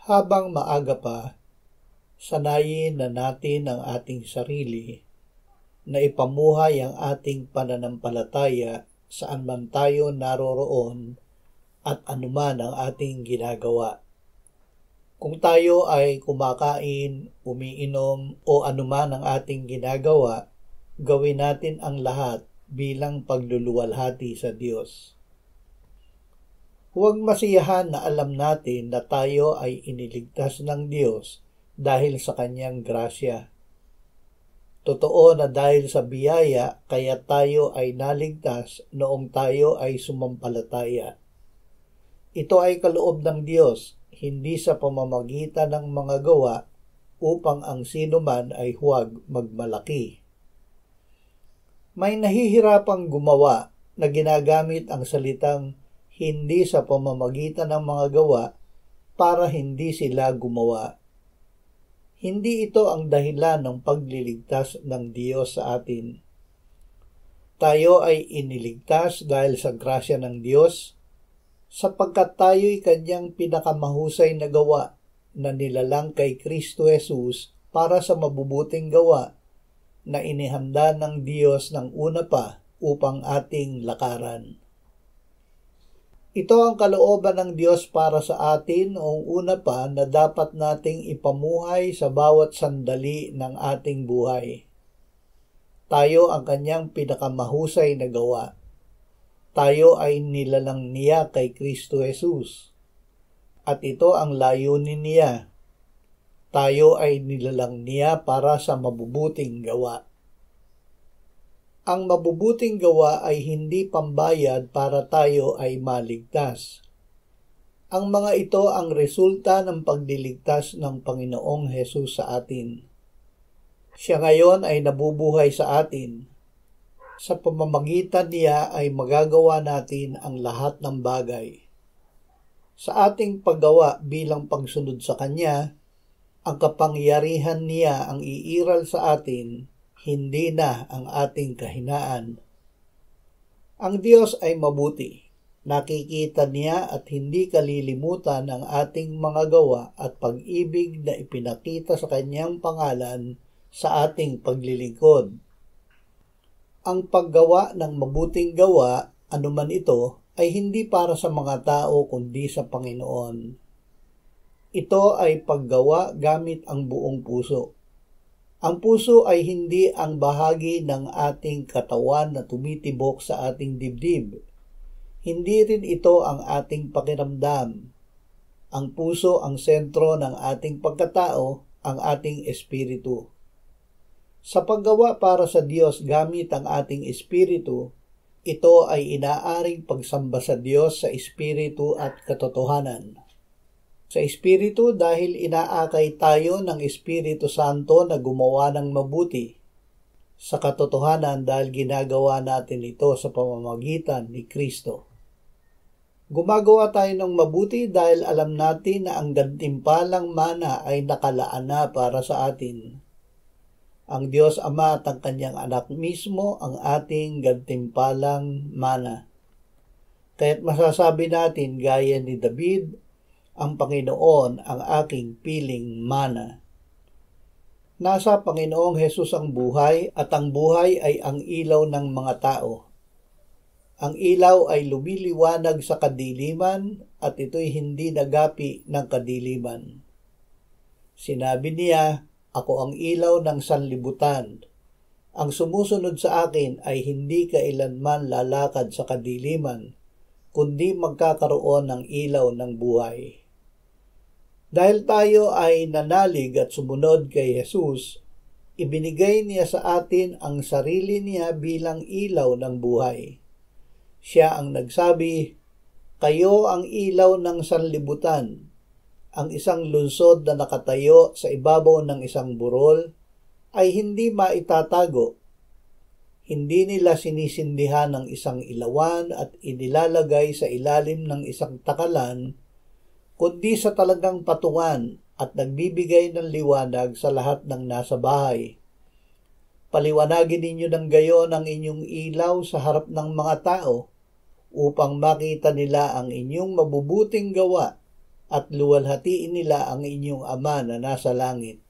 Habang maaga pa, sanayin na natin ang ating sarili na ipamuhay ang ating pananampalataya saan man tayo naroroon at anuman ang ating ginagawa. Kung tayo ay kumakain, umiinom o anuman ang ating ginagawa, gawin natin ang lahat bilang pagluluwalhati sa Diyos. Huwag masiyahan na alam natin na tayo ay iniligtas ng Diyos dahil sa Kanyang grasya. Totoo na dahil sa biyaya kaya tayo ay naligtas noong tayo ay sumampalataya. Ito ay kaloob ng Diyos, hindi sa pamamagitan ng mga gawa upang ang sinuman ay huwag magmalaki. May nahihirapang gumawa na ginagamit ang salitang hindi sa pamamagitan ng mga gawa para hindi sila gumawa. Hindi ito ang dahilan ng pagliligtas ng Diyos sa atin. Tayo ay iniligtas dahil sa grasya ng Diyos, sapagkat tayo'y Kanyang pinakamahusay na gawa na nilalang kay Kristo Jesus para sa mabubuting gawa na inihanda ng Diyos ng una pa upang ating lakaran. Ito ang kalooban ng Diyos para sa atin noong una pa na dapat nating ipamuhay sa bawat sandali ng ating buhay. Tayo ang Kanyang pinakamahusay na gawa. Tayo ay nilalang niya kay Kristo Jesus. At ito ang layunin niya. Tayo ay nilalang niya para sa mabubuting gawa. Ang mabubuting gawa ay hindi pambayad para tayo ay maligtas. Ang mga ito ang resulta ng pagliligtas ng Panginoong Hesus sa atin. Siya ngayon ay nabubuhay sa atin. Sa pamamagitan niya ay magagawa natin ang lahat ng bagay. Sa ating paggawa bilang pagsunod sa Kanya, ang kapangyarihan niya ang iiral sa atin, hindi na ang ating kahinaan. Ang Diyos ay mabuti. Nakikita niya at hindi kalilimutan ang ating mga gawa at pag-ibig na ipinakita sa Kanyang pangalan sa ating paglilingkod. Ang paggawa ng mabuting gawa, anuman ito, ay hindi para sa mga tao kundi sa Panginoon. Ito ay paggawa gamit ang buong puso. Ang puso ay hindi ang bahagi ng ating katawan na tumitibok sa ating dibdib. Hindi rin ito ang ating pakiramdam. Ang puso ang sentro ng ating pagkatao, ang ating espiritu. Sa paggawa para sa Diyos gamit ang ating espiritu, ito ay inaaring pagsamba sa Diyos sa espiritu at katotohanan. Sa Espiritu dahil inaakay tayo ng Espiritu Santo na gumawa ng mabuti. Sa katotohanan dahil ginagawa natin ito sa pamamagitan ni Kristo. Gumagawa tayo ng mabuti dahil alam natin na ang gantimpalang mana ay nakalaan na para sa atin. Ang Diyos Ama at ang Kanyang Anak mismo ang ating gantimpalang mana. Kaya't masasabi natin gaya ni David, ang Panginoon ang aking piling mana. Nasa Panginoong Hesus ang buhay at ang buhay ay ang ilaw ng mga tao. Ang ilaw ay lumiliwanag sa kadiliman at ito'y hindi nagapi ng kadiliman. Sinabi niya, ako ang ilaw ng sanlibutan. Ang sumusunod sa akin ay hindi kailanman lalakad sa kadiliman, kundi magkakaroon ng ilaw ng buhay. Dahil tayo ay nanalig at sumunod kay Jesus, ibinigay niya sa atin ang sarili niya bilang ilaw ng buhay. Siya ang nagsabi, kayo ang ilaw ng sanlibutan. Ang isang lungsod na nakatayo sa ibabaw ng isang burol ay hindi maitatago. Hindi nila sinisindihan ng isang ilawan at inilalagay sa ilalim ng isang takalan, kundi sa talagang patungan at nagbibigay ng liwanag sa lahat ng nasa bahay. Paliwanagin ninyo ng gayon ang inyong ilaw sa harap ng mga tao upang makita nila ang inyong mabubuting gawa at luwalhatiin nila ang inyong Ama na nasa langit.